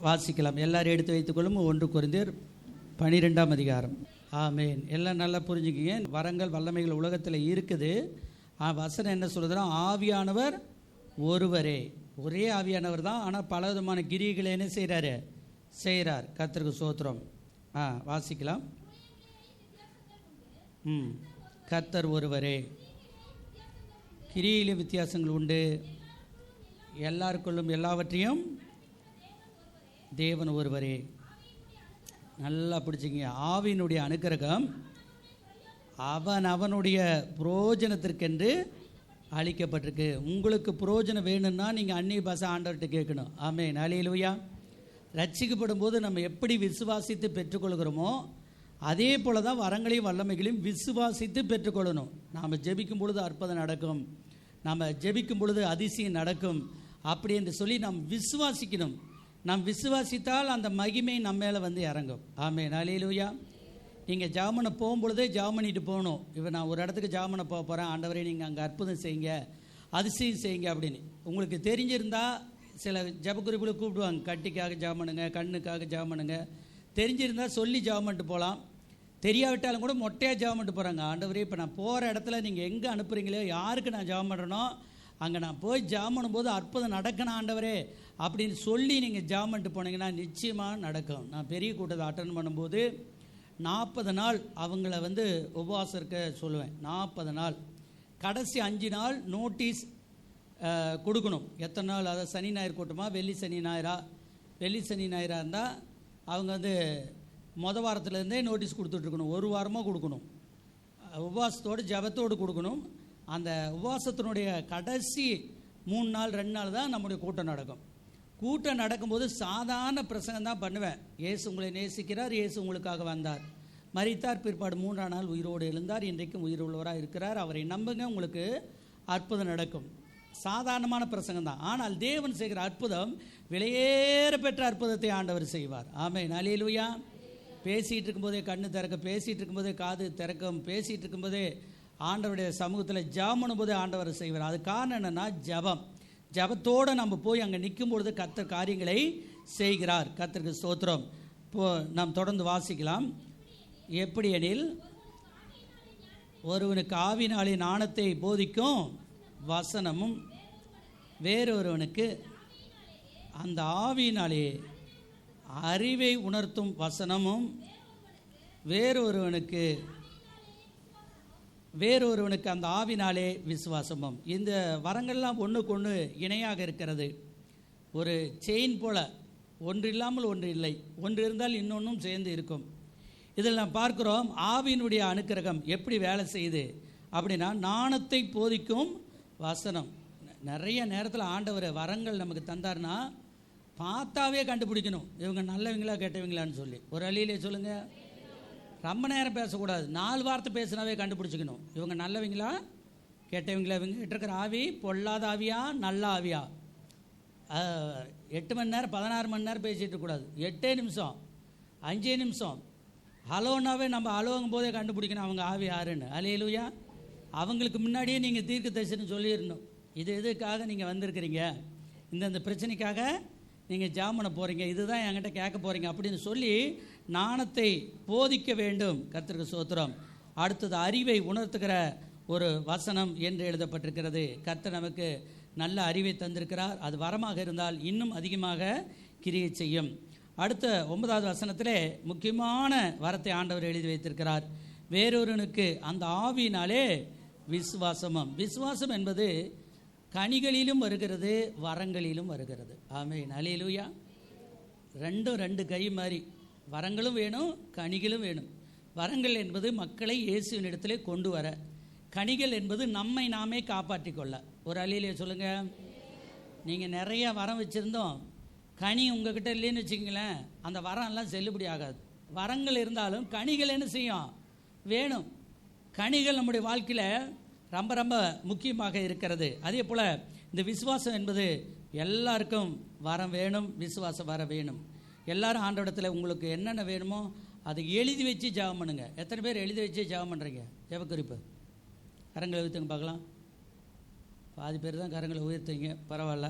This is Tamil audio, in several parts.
வாசிக்கலாம். எல்லாரும் எடுத்து வைத்துக்கொள்ளும். 1 கொரிந்தியர் 12ஆம் அதிகாரம். ஆமேன். எல்லாம் நல்லா புரிஞ்சுக்கிங்க. வரங்கள் வல்லமைகள் உலகத்தில் இருக்குது. வசனம் என்ன சொல்லுதுன்னா, ஆவியானவர் ஒருவரே, ஒரே ஆவியானவர் தான். ஆனால் பல விதமான கிரியைகளை என்ன செய்கிறார். கர்த்தருக்கு ஸ்தோத்திரம். வாசிக்கலாம். கர்த்தர் ஒருவரே, கிரியிலே வித்தியாசங்கள் உண்டு, எல்லாருக்குள்ளும் எல்லாவற்றையும் தேவன் ஒருவரே. நல்லா பிடிச்சிங்க. ஆவியினுடைய அனுக்கிரகம் அவனுடைய புரோஜனத்திற்கென்று அளிக்கப்பட்டிருக்கு. உங்களுக்கு புரோஜனம் வேணும்னா நீங்கள் அந்நிய பாஷை ஆண்டவர்கிட்ட கேட்கணும். ஆமென். அல்லேலூயா. ரட்சிக்கப்படும் போது நம்ம எப்படி விசுவாசித்து பெற்றுக்கொள்கிறோமோ அதே போல தான் வரங்களையும் வல்லமைகளையும் விசுவாசித்து பெற்றுக்கொள்ளணும். நாம் ஜெபிக்கும் பொழுது அற்புதம் நடக்கும், நாம் ஜெபிக்கும் பொழுது அதிசயம் நடக்கும். அப்படி என்று சொல்லி நாம் விசுவாசிக்கணும். நாம் விசுவாசித்தால் அந்த மகிமை நம்ம மேலே வந்து இறங்கும். ஆமென். அல்லேலூயா. நீங்கள் ஜாமனை போகும்பொழுதே ஜாம் பண்ணிட்டு போகணும். இப்போ நான் ஒரு இடத்துக்கு ஜாமனை போக போகிறேன், ஆண்டவரே நீங்கள் அங்கே அற்புதம் செய்யுங்க, அதிசயம் செய்யுங்க அப்படின்னு உங்களுக்கு தெரிஞ்சிருந்தால் சில ஜபக்குறிப்புகளை கூப்பிடுவாங்க. கட்டிக்காக ஜாம் பண்ணுங்க, கண்ணுக்காக ஜாம் பண்ணுங்க. தெரிஞ்சிருந்தால் சொல்லி ஜாம் பண்ணிட்டு போகலாம். தெரியாவிட்டாலும் கூட மொட்டையாக ஜாம் பண்ணிட்டு போகிறாங்க. ஆண்டவரே இப்போ நான் போகிற இடத்துல நீங்கள் எங்கே அனுப்புகிறீங்களோ, யாருக்கு நான் ஜாம் பண்ணுறனோ அங்கே நான் போய் ஜாம் பண்ணும்போது அற்புதம் நடக்கணும் ஆண்டவரே அப்படின்னு சொல்லி நீங்கள் ஜாம் பண்ணிட்டு போனீங்கன்னா நிச்சயமாக நடக்கும். நான் பெரிய கூட்டத்தை அட்டன் பண்ணும்போது 40 நாள் அவங்கள வந்து உபவாசம் இருக்க சொல்லுவேன். 40 நாள். கடைசி 5 நாள் நோட்டீஸ் கொடுக்கணும். எத்தனை நாள்? அதை சனி ஞாயிறு கூட்டமா, வெள்ளி சனி ஞாயிறாக இருந்தால் அவங்க வந்து வாரத்துலேருந்தே நோட்டீஸ் கொடுத்துட்ருக்கணும். 1 வாரமாக கொடுக்கணும். உபவாசத்தோடு ஜபத்தோடு கொடுக்கணும். அந்த உபவாசத்தினுடைய கடைசி 3 நாள் 2 நாள் தான் நம்முடைய கூட்டம் நடக்கும். கூட்டம் நடக்கும்போது சாதாரண பிரசங்கம் தான் பண்ணுவேன். இயேசு உங்களை நேசிக்கிறார், இயேசு உங்களுக்காக வந்தார், மரித்தார், பிற்பாடு 3ஆம் நாள் உயிரோடு எழுந்தார், இன்றைக்கும் உயிர் உள்ளவராக இருக்கிறார், அவரை நம்புங்க, உங்களுக்கு அற்புதம் நடக்கும். சாதாரணமான பிரசங்கம் தான். ஆனால் தேவன் செய்கிற அற்புதம் விலையேற பெற்ற அற்புதத்தை ஆண்டவர் செய்வார். ஆமென். அல்லேலூயா. பேசிகிட்டு இருக்கும்போதே கண்ணு திறக்க, பேசிகிட்டு இருக்கும்போதே காது திறக்கும், பேசிகிட்டு இருக்கும்போதே ஆண்டவருடைய சமூகத்தில் ஜெபம் பண்ணும்போதே ஆண்டவர் செய்வார். அது காரணம் என்னென்னா ஜெபம். ஜெபத்தோடு நம்ம போய் அங்கே நிற்கும் பொழுது கர்த்தர் காரியங்களை செய்கிறார். கர்த்தருக்கு ஸ்தோத்திரம். இப்போது நாம் தொடர்ந்து வாசிக்கலாம். எப்படி எனில், ஒருவனுக்கு ஆவினாலே ஞானத்தை போதிக்கும் வசனமும், வேறொருவனுக்கு அந்த ஆவியினாலே அறிவை உணர்த்தும் வசனமும், வேறொருவனுக்கு அந்த ஆவினாலே விசுவாசமும். இந்த வரங்கள்லாம் ஒன்றுக்கு ஒன்று இணையாக இருக்கிறது. ஒரு செயின் போல், ஒன்று இல்லாமல் ஒன்று இல்லை, ஒன்று இருந்தால் இன்னொன்றும் சேர்ந்து இருக்கும். இதில் நாம் பார்க்கிறோம் ஆவியினுடைய அனுக்கிரகம் எப்படி வேலை செய்யுது அப்படின்னா, ஞானத்தை போதிக்கும் வசனம். நிறைய நேரத்தில் ஆண்டவர் வரங்கள் நமக்கு தந்தார்னா பார்த்தாவே கண்டுபிடிக்கணும், இவங்க நல்லவங்களா கெட்டவங்களான்னு சொல்லி. ஒரு அழியிலே சொல்லுங்கள். ரொம்ப நேரம் பேசக்கூடாது, 4 வார்த்தை பேசினாவே கண்டுபிடிச்சிக்கணும், இவங்க நல்லவங்களா கெட்டவங்களா. இவங்க இருக்கிற ஆவி பொல்லாத ஆவியா நல்ல ஆவியா. 8 மணி நேரம் 16 மணி நேரம் பேசிகிட்டு இருக்கக்கூடாது. 8 நிமிஷம் 5 நிமிஷம் ஹலோனாவே நம்ம ஹலோங்கும் போதே கண்டுபிடிக்கணும் அவங்க ஆவி யாருன்னு. அல்லேலூயா. அவங்களுக்கு முன்னாடியே நீங்கள் தீர்க்க தரிசனம் சொல்லிடணும். இது எதுக்காக நீங்கள் வந்திருக்கிறீங்க, இந்த பிரச்சனைக்காக நீங்கள் ஜெபம் பண்ண போகிறீங்க, இதுதான் என்கிட்ட கேட்க போகிறீங்க அப்படின்னு சொல்லி ஞானத்தை போதிக்க வேண்டும். கர்த்தருக்கு ஸ்தோத்திரம். அடுத்தது அறிவை உணர்த்துகிற ஒரு வசனம் என்று எழுதப்பட்டிருக்கிறது. கர்த்தர் நமக்கு நல்ல அறிவை தந்திருக்கிறார். அது வரமாக இருந்தால் இன்னும் அதிகமாக கிரியை செய்யும். அடுத்த 9வது வசனத்திலே முக்கியமான வரத்தை ஆண்டவர் எழுதி வைத்திருக்கிறார். வேறொருவனுக்கு அந்த ஆவியினாலே விசுவாசமும். விசுவாசம் என்பது கனிகளிலும் வருகிறது, வரங்களிலும் வருகிறது. ஆமென். அல்லேலூயா. ரெண்டும் 2 கை மாதிரி. வரங்களும் வேணும், கனிகளும் வேணும். வரங்கள் என்பது மக்களை இயேசுவின் இடத்திலே கொண்டு வர, கனிகள் என்பது நம்மை நாமே காப்பாற்றி கொள்ள. ஒரு அழியிலே சொல்லுங்கள். நீங்கள் நிறைய வரம் வச்சுருந்தோம், கனி உங்ககிட்ட இல்லைன்னு வச்சுக்கிங்களேன், அந்த வரம்லாம் செல்லுபடி ஆகாது. வரங்கள் இருந்தாலும் கனிகள் என்ன செய்யும்? வேணும். கனிகள் நம்முடைய வாழ்க்கையில் ரொம்ப ரொம்ப முக்கியமாக இருக்கிறது. அதே போல் இந்த விசுவாசம் என்பது எல்லாருக்கும் வரம் வேணும், விசுவாசம் வர வேணும். எல்லாரும் ஆண்டவரிடத்தில் உங்களுக்கு என்னென்ன வேணுமோ அதை எழுதி வச்சு ஜெபம் பண்ணுங்க. எத்தனை பேர் எழுதி வச்சு ஜெபம் பண்ணுறீங்க? ஜெபக்குறிப்பு கரங்களை உயர்த்துங்க பார்க்கலாம். பாதி பேர் தான் கரங்களை உயர்த்துங்க, பரவாயில்ல.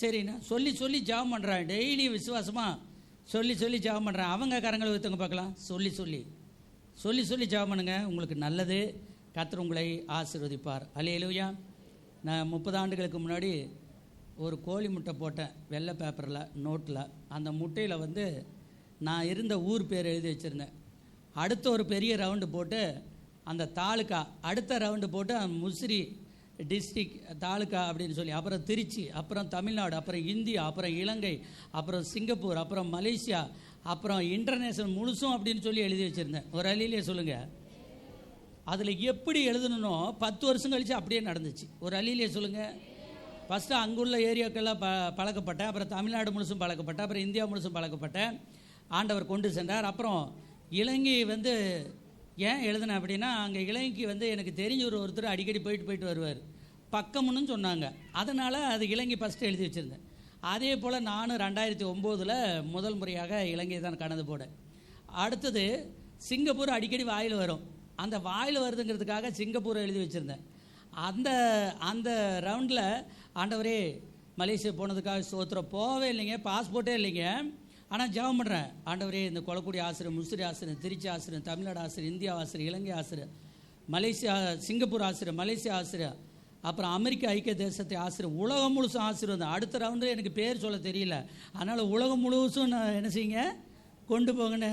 சரிண்ணா சொல்லி சொல்லி ஜெபம் பண்ணுறாங்க. டெய்லி விசுவாசமாக சொல்லி சொல்லி ஜெபம் பண்ணுறேன். அவங்க கரங்களை ஊற்றுங்க பார்க்கலாம். சொல்லி சொல்லி சொல்லி சொல்லி ஜெபம் பண்ணுங்க. உங்களுக்கு நல்லது. கர்த்தர் உங்களை ஆசீர்வதிப்பார். அல்லேலூயா. நான் 30 ஆண்டுகளுக்கு முன்னாடி ஒரு கோழி முட்டை போட்டேன் வெள்ளை பேப்பரில், நோட்டில். அந்த முட்டையில் வந்து நான் இருந்த ஊர் பேர் எழுதி வச்சுருந்தேன். அடுத்த ஒரு பெரிய ரவுண்டு போட்டு அந்த தாலுக்கா, அடுத்த ரவுண்டு போட்டு முசிறி டிஸ்ட்ரிக் தாலுக்கா அப்படின்னு சொல்லி, அப்புறம் திருச்சி, அப்புறம் தமிழ்நாடு, அப்புறம் இந்தியா, அப்புறம் இலங்கை, அப்புறம் சிங்கப்பூர், அப்புறம் மலேசியா, அப்புறம் இன்டர்நேஷ்னல் முழுசும் அப்படின்னு சொல்லி எழுதி வச்சுருந்தேன். ஒரு அழியிலே சொல்லுங்கள். அதில் எப்படி எழுதணுன்னோ 10 வருஷம் கழித்து அப்படியே நடந்துச்சு. ஒரு அழியிலே சொல்லுங்கள். ஃபஸ்ட்டு அங்குள்ள ஏரியாக்கெல்லாம் பழக்கப்பட்டேன். அப்புறம் தமிழ்நாடு முழுசும் பழக்கப்பட்டேன். அப்புறம் இந்தியா முழுசும் பழக்கப்பட்டேன். ஆண்டவர் கொண்டு சென்றார். அப்புறம் இலங்கை வந்து ஏன் எழுதினேன் அப்படின்னா, அங்கே இலங்கைக்கு வந்து எனக்கு தெரிஞ்ச ஒருத்தர் அடிக்கடி போயிட்டு வருவார். பக்கம்னு சொன்னாங்க. அதனால் அது இலங்கை ஃபஸ்ட்டு எழுதி வச்சுருந்தேன். அதே போல் நானும் 2009 முதல் முறையாக இலங்கை தான் கடந்து போனேன். அடுத்தது சிங்கப்பூர் அடிக்கடி வாயில் வரும். அந்த வாயில் வருதுங்கிறதுக்காக சிங்கப்பூரை எழுதி வச்சுருந்தேன். அந்த ரவுண்டில் ஆண்டவரே மலேசியா போனதுக்காக ஸ்தோத்திரம். போகவே இல்லைங்க, பாஸ்போர்ட்டே இல்லைங்க. ஆனால் ஜெபம் பண்ணுறேன். ஆண்டவரே இந்த கொளக்குடி ஆசிரியர், முசிறி ஆசிரியர், திருச்சி ஆசிரியர், தமிழ்நாடு ஆசிரியர், இந்தியா ஆசிரியர், இலங்கை ஆசிரியர், மலேசியா சிங்கப்பூர் ஆசிரியர், மலேசியா ஆசிரியர், அப்புறம் அமெரிக்க ஐக்கிய தேசத்தை ஆசிரியர், உலகம் முழுசும் ஆசீர்வாதம். அடுத்த ரவுண்டு எனக்கு பேர் சொல்ல தெரியல, அதனால் உலகம் முழுசும் நான் என்ன செய்யுங்க கொண்டு போங்கன்னு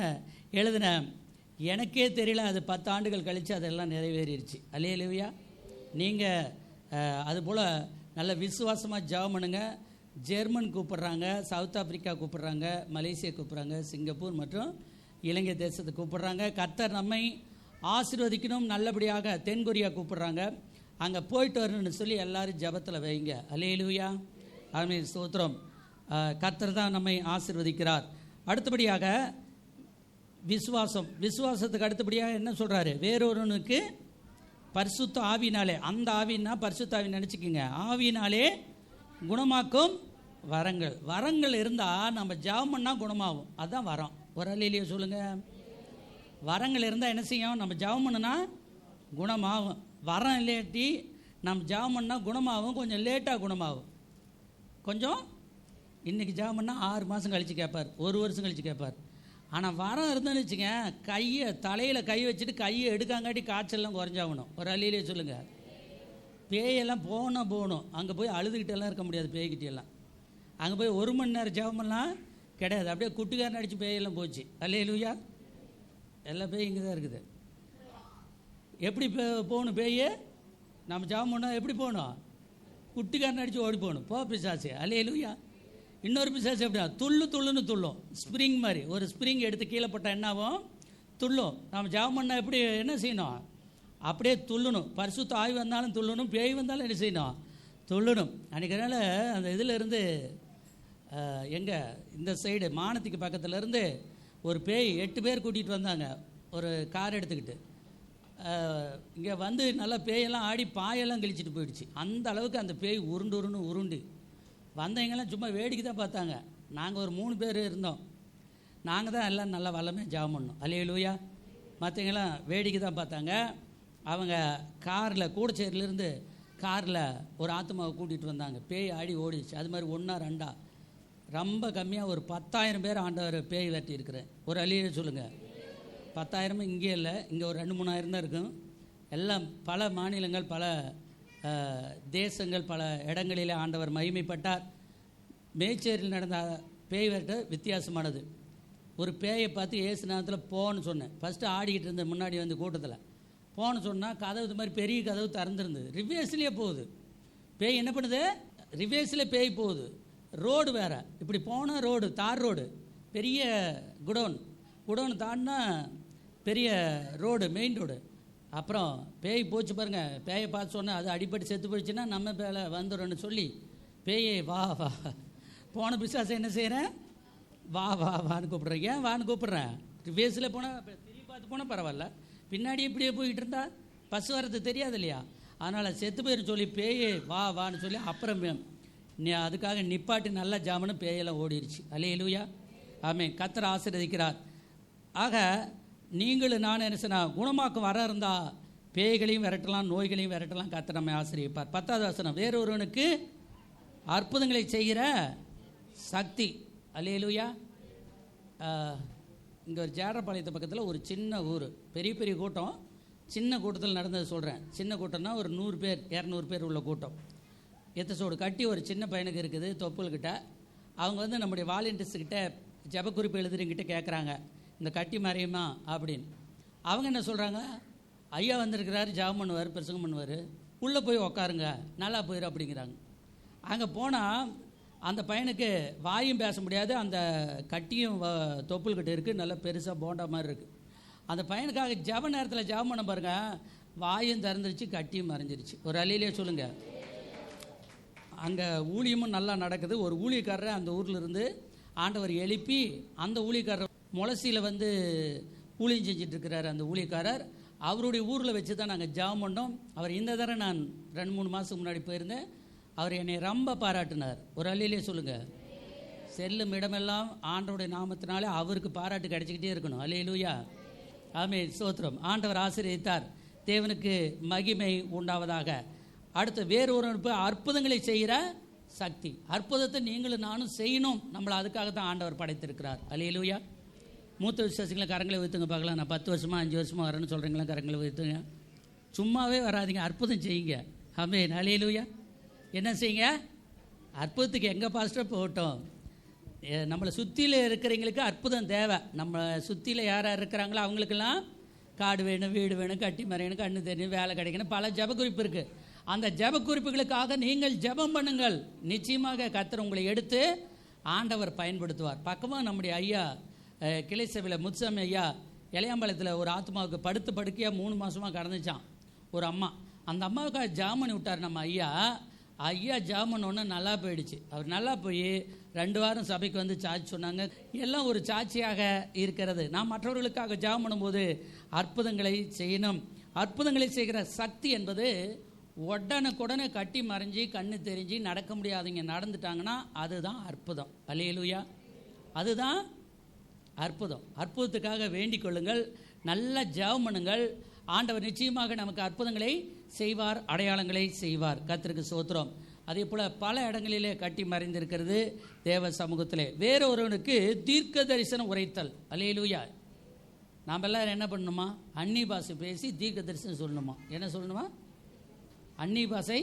எழுதினேன். எனக்கே தெரியல, அது 10 ஆண்டுகள் கழித்து அதெல்லாம் நிறைவேறிடுச்சு. அல்லேலூயா. நீங்கள் அதுபோல் நல்ல விசுவாசமாக ஜெபம் பண்ணுங்க. ஜெர்மன் கூப்பிட்றாங்க, சவுத் ஆப்பிரிக்கா கூப்பிட்றாங்க, மலேசியா கூப்பிட்றாங்க, சிங்கப்பூர் மற்றும் இலங்கை தேசத்தை கூப்பிட்றாங்க. கர்த்தர் நம்மை ஆசீர்வதிக்கணும். நல்லபடியாக தென்கொரியா கூப்பிட்றாங்க. அங்கே போயிட்டு வரணும்னு சொல்லி எல்லாரும் ஜெபத்தில் வைங்க. அல்லேலூயா. ஆமென், ஸ்தோத்திரம். கர்த்தர் தான் நம்மை ஆசீர்வதிக்கிறார். அடுத்தபடியாக விசுவாசம். விசுவாசத்துக்கு அடுத்தபடியாக என்ன சொல்கிறாரு? வேறொருவனுக்கு பரிசுத்த ஆவினாலே, அந்த ஆவின்னா பரிசுத்த ஆவி நினச்சிக்கோங்க, ஆவினாலே குணமாக்கும் வரங்கள். வரங்கள் இருந்தால் நம்ம ஜெபம் பண்ணால் குணமாகும். அதுதான் வரம். ஒரு அல்லேலூயா சொல்லுங்கள். வரங்கள் இருந்தால் என்ன செய்யும்? நம்ம ஜெபம் பண்ணுனா குணமாகும். வரம் இல்லாட்டி நம்ம ஜெபம் பண்ணால் குணமாகும், கொஞ்சம் லேட்டாக குணமாகும். கொஞ்சம் இன்றைக்கி ஜெபம் பண்ணால் 6 மாதம் கழித்து கேட்பார், 1 வருஷம் கழித்து கேட்பார். ஆனால் வரம் இருந்தேன்னு வச்சுங்க, கையை தலையில் கை வச்சுட்டு கையை எடுக்காங்காட்டி காய்ச்சல்லாம் குறைஞ்சாகணும். ஒரு அல்லேலூயா சொல்லுங்கள். பேயெல்லாம் போகணும். அங்கே போய் அழுதுகிட்டெல்லாம் இருக்க முடியாது. பேய்கிட்டெல்லாம் அங்கே போய் 1 மணி நேரம் ஜெபமெல்லாம் கிடையாது. அப்படியே குட்டிக்காரன் அடித்து பேயெல்லாம் போச்சு. அல்லேலூயா. எல்லா பேயும் இங்கே தான் இருக்குது. எப்படி போகணும்? பேயே நம்ம ஜெபம் பண்ணோம் எப்படி போகணும்? குட்டிக்காரன் அடித்து ஓடி போகணும். போ பிசாசு. அல்லேலூயா. இன்னொரு பிசாசு எப்படியா துள்ளுன்னு துள்ளும். ஸ்ப்ரிங் மாதிரி ஒரு ஸ்ப்ரிங் எடுத்து கீழே போட்டால் என்ன ஆகும்? துள்ளும். நம்ம ஜெபம் பண்ணால் எப்படி என்ன செய்யணும்? அப்படியே துள்ளணும். பரிசுத்த ஆவி வந்தாலும் துள்ளணும், பேய் வந்தாலும் என்ன செய்யணும்? துள்ளணும். அன்றைக்கனால அந்த இதிலேருந்து எங்கே இந்த சைடு மானத்துக்கு பக்கத்துலேருந்து ஒரு பேய் 8 பேர் கூட்டிகிட்டு வந்தாங்க ஒரு கார் எடுத்துக்கிட்டு. இங்கே வந்து நல்லா பேயெல்லாம் ஆடி பாயெல்லாம் கிழிச்சிட்டு போயிடுச்சு. அந்த அளவுக்கு அந்த பேய் உருண்டு வந்தவங்கெல்லாம் சும்மா வேடிக்கை தான் பார்த்தாங்க. நாங்கள் ஒரு 3 பேர் இருந்தோம். நாங்கள் தான் எல்லாம் நல்லா வல்லமே ஜெபம் பண்ணோம். அல்லேலூயா. மற்றவங்கெல்லாம் வேடிக்கை தான் பார்த்தாங்க. அவங்க காரில் கூடச்சேரியிலேருந்து காரில் ஒரு ஆத்மாவை கூட்டிகிட்டு வந்தாங்க. பேய் ஆடி ஓடிச்சு. அது மாதிரி 1 2 ரொம்ப கம்மியாக ஒரு 10,000 பேர் ஆண்டவர் பேய் வெட்டி இருக்கிறேன். ஒரு அல்லேலூயா சொல்லுங்கள். 10,000 இங்கே இல்லை, இங்கே ஒரு 2-3 தான் இருக்கும். எல்லாம் பல மாநிலங்கள், பல தேசங்கள், பல இடங்களிலே ஆண்டவர் மகிமைப்பட்டார். மேச்சேரியில் நடந்த பேய் வெட்ட வித்தியாசமானது. ஒரு பேயை பார்த்து ஏசு நேரத்தில் போன்னு சொன்னேன். ஃபஸ்ட்டு ஆடிக்கிட்டு இருந்த முன்னாடி வந்து கூட்டத்தில் போன்னு சொன்னால் கதவு இது மாதிரி பெரிய கதவு திறந்துருந்தது. ரிவேர்ஸ்லேயே போகுது பேய். என்ன பண்ணுது? ரிவேர்ஸில் பேய் போகுது. ரோடு வேறு. இப்படி போனால் ரோடு, தார் ரோடு, பெரிய குடோன் தாண்டினா பெரிய ரோடு, மெயின் ரோடு. அப்புறம் பேய் போச்சு பாருங்கள். பேயை பார்த்து சொன்னேன், அது அடிப்பட்டு செத்து போயிடுச்சுன்னா நம்ம பேரை வந்துடும்னு சொல்லி பேயை வா போன பிசாசை என்ன செய்கிறேன்? வான்னு கூப்பிட்றேன். ஏன் வான்னு கூப்பிட்றேன்? ரிவேர்ஸில் போனால் திரும்பி பார்த்து போனால் பரவாயில்ல, பின்னாடி இப்படியே போய்கிட்டு இருந்தா பஸ் வரது தெரியாது இல்லையா? அதனால் செத்து போயிரு சொல்லி பேயே வான்னு சொல்லி அப்புறம் அதுக்காக நிப்பாட்டி நல்லா ஜாமனு பேயெல்லாம் ஓடிடுச்சு. அல்லேலூயா. ஆமென். கர்த்தர் ஆசீர்வதிக்கிறார். ஆக நீங்களும் நான் என்ன சொன்னால் குணமாக்கும் வர இருந்தால் பேய்களையும் விரட்டலாம், நோய்களையும் விரட்டலாம். கர்த்தர் நம்மை ஆசீர்வதிப்பார். 10வது வசனம். வேறொருவனுக்கு அற்புதங்களை செய்கிற சக்தி. அல்லேலூயா. இங்கே ஒரு ஜேடப்பாளையத்து பக்கத்தில் ஒரு சின்ன ஊர், பெரிய பெரிய கூட்டம். சின்ன கூட்டத்தில் நடந்தது சொல்கிறேன். சின்ன கூட்டம்னா ஒரு 100 பேர் 200 பேர் உள்ள கூட்டம். எத்தசோடு கட்டி ஒரு சின்ன பையனுக்கு இருக்குது தொப்புள்கிட்ட. அவங்க வந்து நம்முடைய வாலண்டியர்ஸ்கிட்ட ஜபக்குறிப்பு எழுதுறங்கிட்ட கேட்குறாங்க, இந்த கட்டி மறையுமா அப்படின்னு. அவங்க என்ன சொல்கிறாங்க, ஐயா வந்திருக்கிறாரு, ஜபம் பண்ணுவார், பிரசங்கம் பண்ணுவார், உள்ளே போய் உக்காருங்க, நல்லா போயிடும் அப்படிங்கிறாங்க. அங்கே போனால் அந்த பையனுக்கு வாயும் பேச முடியாது, அந்த கட்டியும் தொப்புள்கிட்ட இருக்குது, நல்லா பெருசாக போண்டா மாதிரி இருக்குது. அந்த பையனுக்காக ஜப நேரத்தில் ஜபம் பண்ண பாருங்க, வாயும் திறந்துருச்சு, கட்டியும் மறைஞ்சிருச்சு. ஒரு அலையிலே சொல்லுங்கள். அங்கே ஊழியமும் நல்லா நடக்குது. ஒரு ஊழியக்காரர் அந்த ஊரில் இருந்து ஆண்டவர் எழுப்பி, அந்த ஊழியக்காரர் முளசியில் வந்து ஊழியம் செஞ்சிட்ருக்கிறார். அந்த ஊழியக்காரர் அவருடைய ஊரில் வச்சு தான் நாங்கள் ஜபம் பண்ணோம். அவர் இந்த தடவை நான் 2-3 மாதத்துக்கு முன்னாடி போயிருந்தேன். அவர் என்னை ரொம்ப பாராட்டினார். ஒரு அலையிலே சொல்லுங்கள். செல்லும் இடமெல்லாம் ஆண்டவருடைய நாமத்தினாலே அவருக்கு பாராட்டு கிடைச்சிக்கிட்டே இருக்கணும். அல்லேலூயா, ஆமென், ஸ்தோத்திரம். ஆண்டவர் ஆசீர்வதித்தார். தேவனுக்கு மகிமை உண்டாவதாக. அடுத்து வேறொரு அற்புதங்களை செய்கிற சக்தி. அற்புதத்தை நீங்களும் நானும் செய்யணும். நம்மளை அதுக்காக தான் ஆண்டவர் படைத்திருக்கிறார். அல்லேலூயா. மூத்த விசுவாசிகளை கரங்களை வைத்துங்க பார்க்கலாம். நான் 10 வருஷமா 5 வருஷமா வரேன்னு சொல்கிறீங்களா? கரங்களை வைத்துங்க. சும்மாவே வராதிங்க, அற்புதம் செய்யுங்க. ஆமென், அல்லேலூயா. என்ன செய்யுங்க? அற்புதத்துக்கு எங்கள் பாஸ்டர் போகட்டும். நம்மளை சுற்றியில் இருக்கிறவங்களுக்கு அற்புதம் தேவை. நம்ம சுற்றியில் யார் யார் இருக்கிறாங்களோ அவங்களுக்கெல்லாம் காடு வேணும், வீடு வேணும், கட்டி மறையணும், கண்ணு தெரியும், வேலை கிடைக்கணும், பல ஜபக்குறிப்பு இருக்குது. அந்த ஜபக்குறிப்புகளுக்காக நீங்கள் ஜபம் பண்ணுங்கள். நிச்சயமாக கர்த்தர் உங்களை எடுத்து ஆண்டவர் பயன்படுத்துவார். பக்கமாக நம்முடைய ஐயா கிளை சபையில் முத்துசாமி ஐயா இளையாம்பாளையத்தில் ஒரு ஆத்மாவுக்கு படுத்து படுக்கையாக 3 மாதமாக கடந்துச்சான் ஒரு அம்மா. அந்த அம்மாவுக்காக ஜாமன் விட்டார் நம்ம ஐயா. ஐயா ஜாமன் ஒன்று நல்லா போயிடுச்சு. அவர் நல்லா போய் 2 வாரம் சபைக்கு வந்து சாட்சி சொன்னாங்க. எல்லாம் ஒரு சாட்சியாக இருக்கிறது. நாம் மற்றவர்களுக்காக ஜாமன் பண்ணும்போது அற்புதங்களை செய்யணும். அற்புதங்களை செய்கிற சக்தி என்பது உடனுக்குடனே கட்டி மறைஞ்சி கண்ணு தெரிஞ்சு நடக்க முடியாதவங்க நடந்துட்டாங்கன்னா அதுதான் அற்புதம். அல்லேலூயா, அதுதான் அற்புதம். அற்புதத்துக்காக வேண்டிக் கொள்ளுங்கள், நல்ல ஜெபம் பண்ணுங்கள். ஆண்டவர் நிச்சயமாக நமக்கு அற்புதங்களை செய்வார், அடையாளங்களை செய்வார். கர்த்தருக்கு ஸ்தோத்திரம். அதே போல் பல இடங்களிலே கட்டி மறைந்திருக்கிறது தேவ சமூகத்திலே. வேறொருவனுக்கு தீர்க்க தரிசனம் உரைத்தல். அல்லேலூயா. நாம் எல்லாரும் என்ன பண்ணணுமா? அந்நி பாஷை பேசி தீர்க்க தரிசனம் சொல்லணுமா? என்ன சொல்லணுமா? அந்நி பாஷை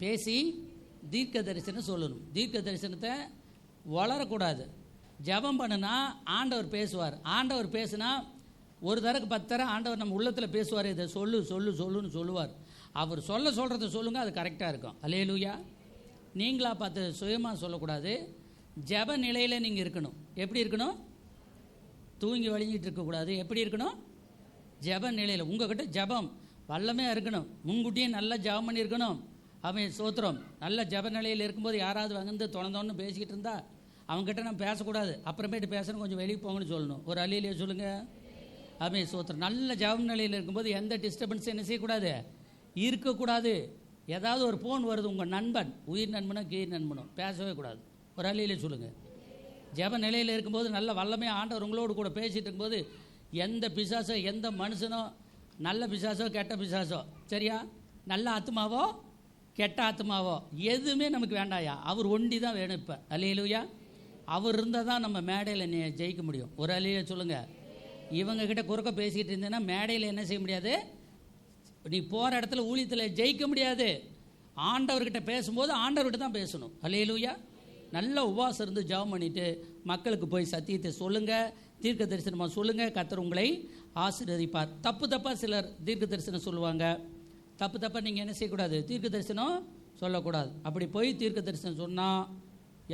பேசி தீர்க்க தரிசனம் சொல்லணும். தீர்க்க தரிசனத்தை வளரக்கூடாது. ஜபம் பண்ணுனா ஆண்டவர் பேசுவார். ஆண்டவர் பேசுனா ஒரு தரக்கு 10 தரம் ஆண்டவர் நம்ம உள்ளத்தில் பேசுவார். இதை சொல்லு சொல்லு சொல்லுன்னு சொல்லுவார். அவர் சொல்கிறத சொல்லுங்கள், அது கரெக்டாக இருக்கும். அல்லேலூயா. நீங்களாக பார்த்து சுயமாக சொல்லக்கூடாது. ஜப நிலையில் நீங்கள் இருக்கணும். எப்படி இருக்கணும்? தூங்கி வழிஞ்சிட்டு இருக்கக்கூடாது. எப்படி இருக்கணும்? ஜப நிலையில். உங்கள்கிட்ட ஜபம் வல்லமையாக இருக்கணும். முன்கூட்டியே நல்லா ஜபம் பண்ணியிருக்கணும். அவன் சோத்திரம். நல்ல ஜப நிலையில் இருக்கும்போது யாராவது வந்து தொணந்தோன்னு பேசிக்கிட்டு இருந்தா அவங்ககிட்ட நம்ம பேசக்கூடாது. அப்புறமேட்டு பேசணும், கொஞ்சம் வெளியே போங்கன்னு சொல்லணும். ஒரு அலையிலே சொல்லுங்கள். அவன் சோத்திரம். நல்ல ஜப நிலையில் இருக்கும்போது எந்த டிஸ்டர்பன்ஸ் என்ன செய்யக்கூடாது, இருக்கக்கூடாது. ஏதாவது ஒரு ஃபோன் வருது, உங்கள் நண்பன், உயிர் நண்பனோ கீழ் நண்பனோ, பேசவே கூடாது. ஒரு அலையிலே சொல்லுங்கள். ஜப நிலையில் இருக்கும்போது நல்ல வல்லமையாக ஆண்டவர் உங்களோடு கூட பேசிகிட்டு இருக்கும்போது எந்த பிசாசோ எந்த மனுஷனோ, நல்ல பிசாசோ கெட்ட பிசாசோ, சரியா, நல்ல ஆத்மாவோ கெட்ட ஆத்மாவோ எதுவுமே நமக்கு வேண்டாயா. அவர் ஒண்டி தான் வேணும். இப்போ அல்லேலூயா. அவர் இருந்தால் தான் நம்ம மேடையில் ஜெயிக்க முடியும். ஒரு அலையிலே சொல்லுங்கள். இவங்கக்கிட்ட குறுக்க பேசிக்கிட்டு இருந்தேன்னா மேடையில் என்ன செய்ய முடியாது? நீ போகிற இடத்துல ஊழியத்தில் ஜெயிக்க முடியாது. ஆண்டவர்கிட்ட பேசும்போது ஆண்டவர்கிட்ட தான் பேசணும். அல்லேலூயா. நல்ல உபவாசம் இருந்து ஜெபம் பண்ணிவிட்டு மக்களுக்கு போய் சத்தியத்தை சொல்லுங்கள், தீர்க்க தரிசனமாக சொல்லுங்கள். கர்த்தர் உங்களை ஆசீர்வதிப்பார். தப்பாக சிலர் தீர்க்க தரிசனம் சொல்லுவாங்க. தப்பாக நீங்கள் என்ன செய்யக்கூடாது? தீர்க்க தரிசனம் சொல்லக்கூடாது. அப்படி போய் தீர்க்க தரிசனம் சொன்னால்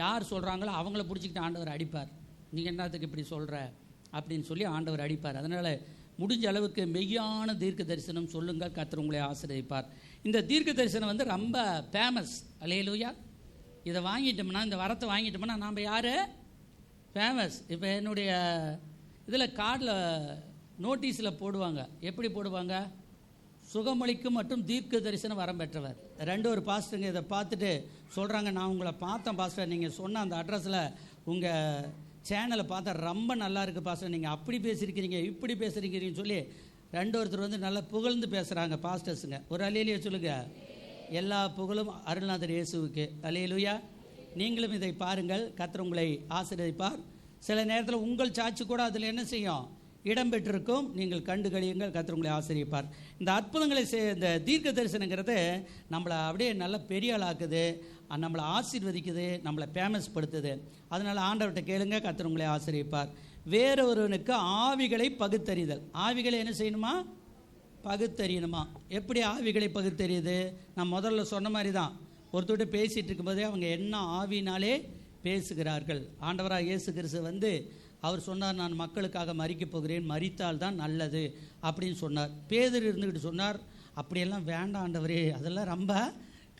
யார் சொல்கிறாங்களோ அவங்கள பிடிச்சிக்கிட்டு ஆண்டவர் அடிப்பார். நீங்கள் என்னத்துக்கு இப்படி சொல்கிற அப்படின்னு சொல்லி ஆண்டவர் அடிப்பார். அதனால் முடிஞ்ச அளவுக்கு மெய்யான தீர்க்க தரிசனம் சொல்லுங்கள். கர்த்தர் உங்களை ஆசீர்வதிப்பார். இந்த தீர்க்க தரிசனம் வந்து ரொம்ப ஃபேமஸ். அல்லேலூயா. இதை வாங்கிட்டோம்னா, இந்த வரத்தை வாங்கிட்டோம்னா நாம் யார்? ஃபேமஸ். இப்போ என்னுடைய இதில் கார்டில் நோட்டீஸில் போடுவாங்க. எப்படி போடுவாங்க? சுகமளிக்கும் மற்றும் தீர்க்க தரிசனம் வரம் பெற்றவர். 2 ஒரு பாஸ்டருங்க இதை பார்த்துட்டு சொல்கிறாங்க, நான் உங்களை பார்த்தேன் பாஸ்டர், நீங்கள் சொன்ன அந்த அட்ரஸில் உங்கள் சேனலை பார்த்தா ரொம்ப நல்லா இருக்குது பாஸ்டர், நீங்கள் அப்படி பேசியிருக்கிறீங்க இப்படி பேசுகிறீங்கன்னு சொல்லி 2 ஒருத்தர் வந்து நல்லா புகழ்ந்து பேசுகிறாங்க பாஸ்டர்ஸுங்க. ஒரு அல்லேலூயா சொல்லுங்கள். எல்லா புகழும் அருள்நாதர் இயேசுவுக்கு. அல்லேலூயா. நீங்களும் இதை பாருங்கள். கர்த்தர் உங்களை ஆசீர்வதிப்பார். சில நேரத்தில் உங்கள் சாட்சி கூட அதில் என்ன செய்யும், இடம் பெற்றிருக்கும். நீங்கள் கண்டு கழியுங்கள், கர்த்தர் உங்களை ஆசீர்வதிப்பார். இந்த அற்புதங்களை இந்த தீர்க்க தரிசனங்கிறது நம்மளை அப்படியே நல்ல பெரிய ஆளாக்குது, நம்மளை ஆசீர்வதிக்குது, நம்மளை ஃபேமஸ் படுத்துது. அதனால் ஆண்டவர்கிட்ட கேளுங்க, கர்த்தர் உங்களை ஆசீர்வதிப்பார். வேறொருவனுக்கு ஆவிகளை பகுத்தறிதல். ஆவிகளை என்ன செய்யணுமா, பகுத்தறியணுமா. எப்படி ஆவிகளை பகுத்தறியுது? நான் முதல்ல சொன்ன மாதிரி தான், ஒருத்தர்கிட்ட பேசிகிட்டு இருக்கும்போதே அவங்க என்ன ஆவினாலே பேசுகிறார்கள். ஆண்டவராக இயேசு கிறிஸ்து அவர் சொன்னார், நான் மக்களுக்காக மரிக்கப் போகிறேன், மரித்தால் தான் நல்லது அப்படின்னு சொன்னார். பேதுரு இருந்துக்கிட்டு சொன்னார், அப்படியெல்லாம் வேண்டாம் ஆண்டவரே, அதெல்லாம் ரொம்ப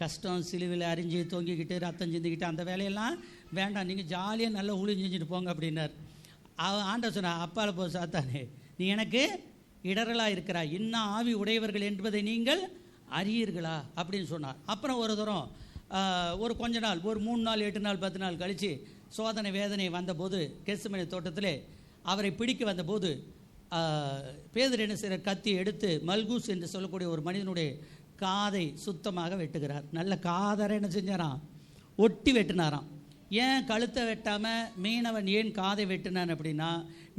கஷ்டம், சிலுவையில் அரிஞ்சு தொங்கிக்கிட்டு ரத்தம் சிந்திக்கிட்டு அந்த வேலையெல்லாம் வேண்டாம், நீங்கள் ஜாலியாக நல்லா ஊழியம் செஞ்சுட்டு போங்க அப்படின்னார். ஆண்டவர் சொன்னார், அப்பால போ சாத்தானே, நீ எனக்கு இடரலாக இருக்கிறாய், இன்னும் ஆவி உடையவர்கள் என்பதை நீங்கள் அறியீர்களா அப்படின்னு சொன்னார். அப்புறம் ஒரு தரம் ஒரு கொஞ்ச நாள், ஒரு 3 நாள் 8 நாள் 10 நாள் கழித்து சோதனை வேதனை வந்தபோது கெத்செமனே தோட்டத்திலே அவரை பிடிக்க வந்தபோது பேதுரு என்ன செய்கிற, கத்தி எடுத்து மல்கூஸ் என்று சொல்லக்கூடிய ஒரு மனிதனுடைய காதை சுத்தமாக வெட்டுகிறார். நல்ல காதரை என்ன செஞ்சாராம், ஒட்டி வெட்டினாராம். ஏன் கழுத்தை வெட்டாமல் மீனவன் ஏன் காதை வெட்டினான் அப்படின்னா,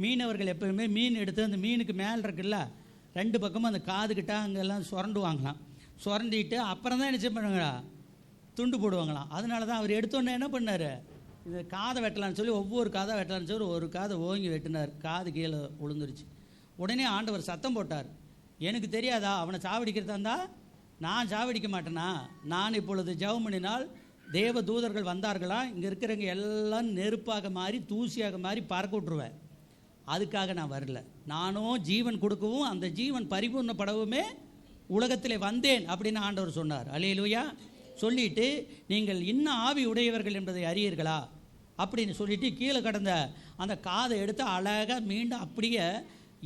மீனவர்கள் எப்பவுமே மீன் எடுத்து அந்த மீனுக்கு மேலே இருக்குல்ல 2 பக்கமும் அந்த காதுகிட்ட அங்கெல்லாம் சுரண்டுவாங்களாம். சுரண்டிட்டு அப்புறம் தான் என்ன செய்வாங்களா, துண்டு போடுவாங்களாம். அதனால தான் அவர் எடுத்தோன்னே என்ன பண்ணார், இது காதை வெட்டலான்னு சொல்லி ஒவ்வொரு காதை வெட்டலான்னு சொல்லி ஒரு காதை ஓங்கி வெட்டினார். காது கீழே விழுந்துருச்சு. உடனே ஆண்டவர் சத்தம் போட்டார், எனக்கு தெரியாதா அவனை சாவடிக்கிறதா இருந்தால் நான் சாவடிக்க மாட்டேனா? நான் இப்பொழுது ஜெபம் பண்ணினால் தேவ தூதர்கள் வந்தார்களா, இங்கே இருக்கிறவங்க எல்லாம் நெருப்பாக மாறி தூசியாக மாறி பறக்க விட்ருவேன். அதுக்காக நான் வரல, நானும் ஜீவன் கொடுக்கவும் அந்த ஜீவன் பரிபூர்ணப்படவுமே உலகத்தில் வந்தேன் அப்படின்னு ஆண்டவர் சொன்னார். அல்லேலூயா. சொல்லிட்டு நீங்கள் இன்னும் ஆவி உடையவர்கள் என்பதை அறியீர்களா அப்படின்னு சொல்லிட்டு கீழே கடந்த அந்த காதை எடுத்து அழகாக மீண்டும் அப்படியே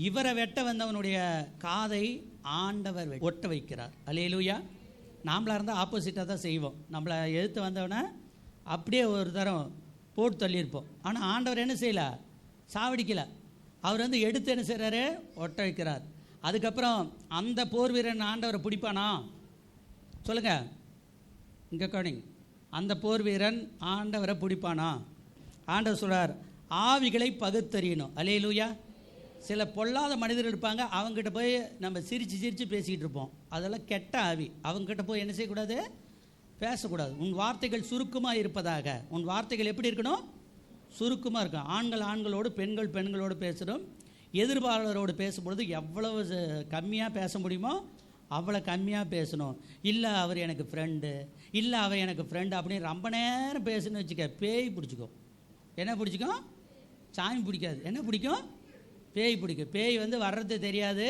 இவரை வெட்ட வந்தவனுடைய காதை ஆண்டவர் ஒட்ட வைக்கிறார். அல்லேலூயா. நாமளாக இருந்தால் ஆப்போசிட்டாக தான் செய்வோம். நம்மளை எதிர்த்து வந்தவனை அப்படியே ஒரு தரம் போட்டு தள்ளியிருப்போம். ஆனால் ஆண்டவர் என்ன செய்யலை, சாவடிக்கலை. அவர் எடுத்து என்ன செய்கிறாரு, ஒட்ட வைக்கிறார். அதுக்கப்புறம் அந்த போர் வீரன் ஆண்டவரை பிடிப்பானா சொல்லுங்கள், இங்கே கவனிங்க, அந்த போர் வீரன் ஆண்டவரை பிடிப்பானா? ஆண்டவர் சொல்கிறார், ஆவிகளை பகுத்தறியணும். அல்லேலூயா. சில பொல்லாத மனிதர்கள் இருப்பாங்க, அவங்ககிட்ட போய் நம்ம சிரித்து சிரித்து பேசிக்கிட்டு இருப்போம், அதெல்லாம் கெட்ட ஆவி. அவங்ககிட்ட போய் என்ன செய்யக்கூடாது, பேசக்கூடாது. உன் வார்த்தைகள் சுருக்கமாக இருப்பதாக. உன் வார்த்தைகள் எப்படி இருக்கணும், சுருக்கமாக இருக்கும். ஆண்கள் ஆண்களோடு, பெண்கள் பெண்களோடு பேசணும். எதிர்பாளரோடு பேசும்பொழுது எவ்வளவு கம்மியாக பேச முடியுமோ அவ்வளோ கம்மியாக பேசணும். இல்லை அவர் எனக்கு ஃப்ரெண்டு, இல்லை அவன் எனக்கு ஃப்ரெண்டு அப்படின்னு ரொம்ப நேரம் பேசுன்னு வச்சுக்க, பேய் பிடிச்சிக்கும். என்ன பிடிச்சிக்கும், சாமி பிடிக்காது. என்ன பிடிக்கும், பேய் பிடிக்கும். பேய் வர்றது தெரியாது,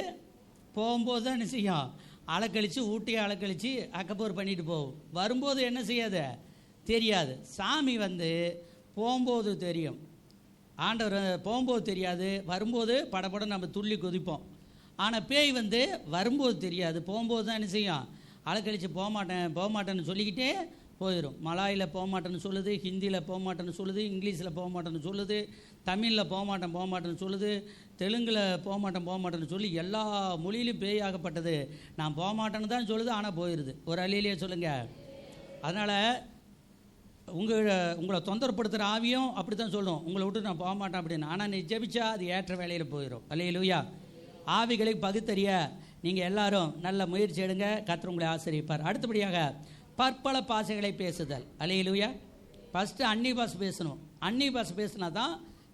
போகும்போது தான் என்ன செய்யும், அலக்கழித்து ஊட்டியை அலக்கழித்து அக்கப்போர் பண்ணிட்டு போகும். வரும்போது என்ன செய்யாது தெரியாது. சாமி போகும்போது தெரியும், ஆண்டவர் போகும்போது தெரியாது, வரும்போது படப்பட நம்ம துள்ளி குதிப்போம். ஆனால் பேய் வரும்போது தெரியாது, போகும்போது தான் என்ன செய்யும், அலக்கழித்து போகமாட்டேன்னு சொல்லிக்கிட்டே போயிடும். மலாயில் போகமாட்டேன்னு சொல்லுது, ஹிந்தியில் போகமாட்டேன்னு சொல்லுது, இங்கிலீஷில் போகமாட்டேன்னு சொல்லுது, தமிழில் போகமாட்டேன்னு சொல்லுது, தெலுங்கில் போகமாட்டேன்னு சொல்லி எல்லா மொழியிலும் பேய் ஆகப்பட்டது. நான் போகமாட்டேன்னு தான் சொல்லுது, ஆனால் போயிடுது. ஒரு அழியிலேயே சொல்லுங்கள். அதனால் உங்களை தொந்தரப்படுத்துகிற ஆவியும் அப்படி தான் சொல்லும், உங்களை விட்டு நான் போகமாட்டேன் அப்படின்னு. ஆனால் நீ ஜெபிச்சா அது ஏற்ற வேலையில் போயிடும். அல்லேலூயா. ஆவிகளை பகுத்தறிய நீங்கள் எல்லாரும் நல்ல முயற்சி எடுங்க, கர்த்தர் உங்களை ஆசீர்வதிப்பார். அடுத்தபடியாக பற்பல பாஷைகளை பேசுதல். அல்லேலூயா. ஃபஸ்ட்டு அந்நிய பாஷை பேசணும். அந்நிய பாஷை பேசினா தான்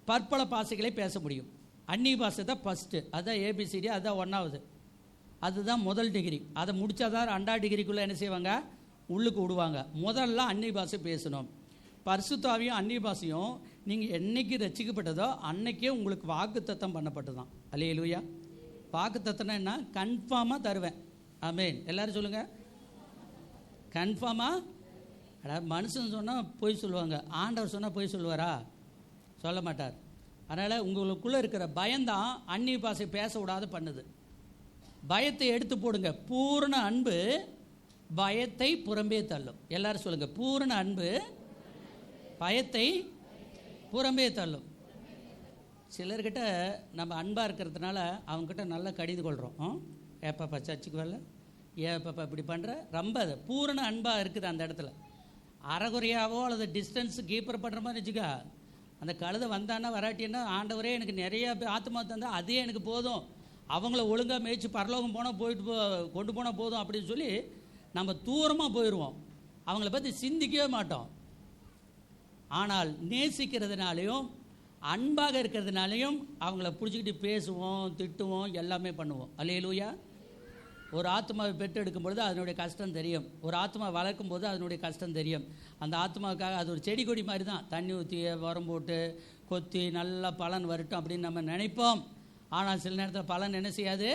பற்பல பாஷைகளை பேச முடியும். அந்நிய பாஷை தான் ஃபஸ்ட்டு, அதுதான் ஏபிசிடி, அதுதான் 1வது, அதுதான் முதல் டிகிரி. அதை முடித்தாதான் 2வது டிகிரிக்குள்ளே என்ன செய்வாங்க, உள்ளுக்கு விடுவாங்க. முதல்ல அந்நிய பாஷை பேசணும். பரிசுத்தாவியும் அந்நிய பாஷையும் நீங்கள் என்னைக்கு ரட்சிக்கப்பட்டதோ அன்னைக்கே உங்களுக்கு வாக்குத்தத்தம் பண்ணப்பட்டதான். அல்லேலூயா. வாக்குத்தத்தம்னா என்ன, கன்ஃபார்மாக தருவேன். ஆமென். எல்லாரும் சொல்லுங்கள், கன்ஃபார்மாக. அதாவது மனுஷன் சொன்னால் பொய் சொல்லுவாங்க, ஆண்டவர் சொன்னால் பொய் சொல்லுவாரா, சொல்ல மாட்டார். அதனால் உங்களுக்குள்ளே இருக்கிற பயம்தான் அந்நிய பாஷை பேச விடாது பண்ணுது. பயத்தை எடுத்து போடுங்க. பூரண அன்பு பயத்தை புறம்பே தள்ளும். எல்லாரும் சொல்லுங்கள், பூரண அன்பு பயத்தை புறம்பே தள்ளும். சிலர்கிட்ட நம்ம அன்பாக இருக்கிறதுனால அவங்ககிட்ட நல்லா கடிந்து கொள்கிறோம். ஏப்பாப்பா சர்ச்சுக்கு வரல, ஏப்பாப்பா இப்படி பண்ணுற, ரொம்ப அது பூரண அன்பாக இருக்குது அந்த இடத்துல. அறகுறையாவோ அல்லது டிஸ்டன்ஸ் கீப்பர் பண்ணுற மாதிரி வச்சுக்கா, அந்த கழுதை வந்தான்னா வராட்டின்னா, ஆண்டவரே எனக்கு நிறைய ஆத்மா தந்தால் அதே எனக்கு போதும், அவங்கள ஒழுங்காக மேய்ச்சி பரலோகம் போனால் கொண்டு போனால் போதும் அப்படின்னு சொல்லி நம்ம தூரமாக போயிடுவோம். அவங்கள பற்றி சிந்திக்கவே மாட்டோம். ஆனால் நேசிக்கிறதுனாலையும் அன்பாக இருக்கிறதுனாலையும் அவங்கள பிடிச்சிக்கிட்டு பேசுவோம், திட்டுவோம், எல்லாமே பண்ணுவோம். அல்லேலூயா. ஒரு ஆத்மாவை பெற்றெடுக்கும் பொழுது அதனுடைய கஷ்டம் தெரியும். ஒரு ஆத்மா வளர்க்கும் போது அதனுடைய கஷ்டம் தெரியும். அந்த ஆத்மாவுக்காக அது ஒரு செடி கொடி மாதிரி தான். தண்ணி ஊற்றி உரம் போட்டு கொத்தி நல்லா பலன் வரட்டும் அப்படின்னு நம்ம நினைப்போம். ஆனால் சில நேரத்தில் பலன் என்ன செய்யாது,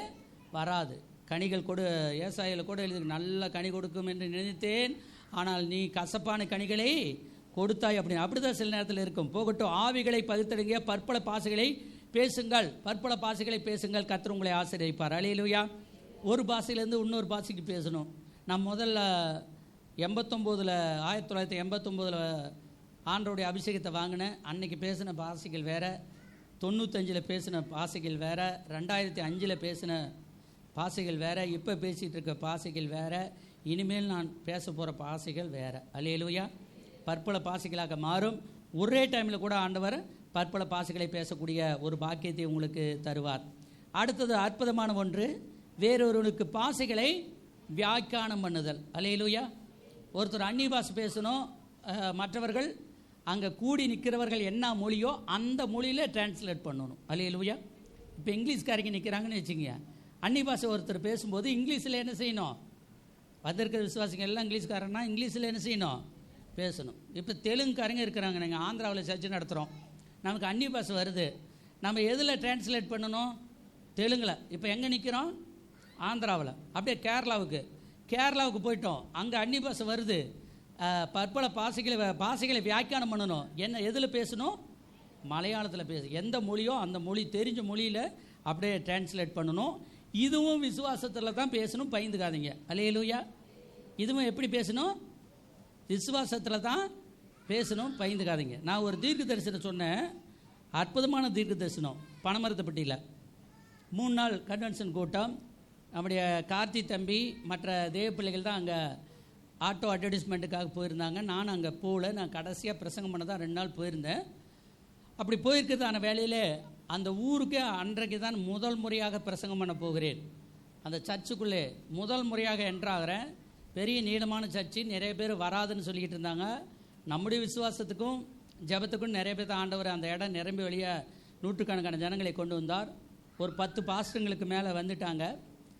வராது. கனிகள் கொடு, ஏசாயில கூட எழுதி நல்ல கனி கொடுக்கும் என்று நினைத்தேன், ஆனால் நீ கசப்பான கனிகளை கொடுத்தாய் அப்படின்னு. அப்படிதான் சில நேரத்தில் இருக்கும். போகட்டும். ஆவிகளை பகுத்தெடுங்க, பற்பல பாசைகளை பேசுங்கள், பற்பல பாசைகளை பேசுங்கள், கர்த்தர் உங்களை ஆசீர்வதிப்பார். அல்லேலூயா. ஒரு பாஷையிலேருந்து இன்னொரு பாஷைக்கு பேசணும். நான் முதல்ல 1989 ஆண்டவருடைய அபிஷேகத்தை வாங்கினேன். அன்னைக்கு பேசின பாஷைகள் வேறு, 95 பேசின பாஷைகள் வேறு, 2005 பேசின பாஷைகள் வேறு, இப்போ பேசிகிட்டு இருக்க பாஷைகள் வேறு, இனிமேல் நான் பேச போகிற பாஷைகள் வேறு. அல்லேலூயா. பற்பல பாஷைகளாக மாறும். ஒரே டைமில் கூட ஆண்டவர் பற்பல பாஷைகளை பேசக்கூடிய ஒரு பாக்கியத்தை உங்களுக்கு தருவார். அடுத்தது அற்புதமான ஒன்று, வேறொருவனுக்கு பாஷைகளை வியாக்கியானம் பண்ணுதல். அல்லேலூயா. ஒருத்தர் அந்நிய பாஷை பேசணும், மற்றவர்கள் அங்கே கூடி நிற்கிறவர்கள் என்ன மொழியோ அந்த மொழியில் டிரான்ஸ்லேட் பண்ணணும். அல்லேலூயா. இப்போ இங்கிலீஷ்காரங்க நிற்கிறாங்கன்னு வச்சுங்க, அந்நிய பாஷை ஒருத்தர் பேசும்போது இங்கிலீஷில் என்ன செய்யணும், வந்திருக்கிற விசுவாசிகள் எல்லாம் இங்கிலீஷ்காரன்னா இங்கிலீஷில் என்ன செய்யணும், பேசணும். இப்போ தெலுங்குக்காரங்க இருக்கிறாங்க. நாங்கள் ஆந்திராவில் சர்ச்சை நடத்துகிறோம், நமக்கு அந்நிய பாஷை வருது, நம்ம எதில் டிரான்ஸ்லேட் பண்ணணும், தெலுங்கில். இப்போ எங்கே நிற்கிறோம், ஆந்திராவில். அப்படியே கேரளாவுக்கு போயிட்டோம், அங்கே அந்நிய பாஷை வருது, பற்பல பாஷைகளை வியாக்கியானம் பண்ணணும். என்ன எதில் பேசணும், மலையாளத்தில் பேசு, எந்த மொழியோ அந்த மொழி தெரிஞ்ச மொழியில் அப்படியே டிரான்ஸ்லேட் பண்ணணும். இதுவும் விசுவாசத்தில் தான் பேசணும், பயந்துக்காதீங்க. அல்லேலூயா. இதுவும் எப்படி பேசணும், விசுவாசத்தில் தான் பேசணும், பயந்துக்காதீங்க. நான் ஒரு தீர்க்க தரிசனம் சொன்னேன், அற்புதமான தீர்க்க தரிசனம். பனமரத்துப்பட்டியில் 3 நாள் கன்வென்ஷன் கூட்டம். நம்முடைய கார்த்தி தம்பி மற்ற தேவ பிள்ளைகள் தான் அங்கே ஆட்டோ அட்வர்டைஸ்மெண்ட்டுக்காக போயிருந்தாங்க. நானும் அங்கே போகல, நான் கடைசியாக பிரசங்கம் பண்ண தான் 2 நாள் போயிருந்தேன். அப்படி போயிருக்கிறதான வேலையில் அந்த ஊருக்கே அன்றைக்கு தான் முதல் முறையாக பிரசங்கம் பண்ண போகிறேன். அந்த சர்ச்சுக்குள்ளே முதல் முறையாக என்ட்ராகிறேன். பெரிய நீளமான சர்ச்சு, நிறைய பேர் வராதுன்னு சொல்லிக்கிட்டு இருந்தாங்க. நம்முடைய விசுவாசத்துக்கும் ஜபத்துக்கும் நிறைய பேர் ஆண்டவர் அந்த இடம் நிரம்பி வெளியே நூற்றுக்கணக்கான ஜனங்களை கொண்டு வந்தார். ஒரு 10 பாஸ்டருங்களுக்கு மேலே வந்துட்டாங்க.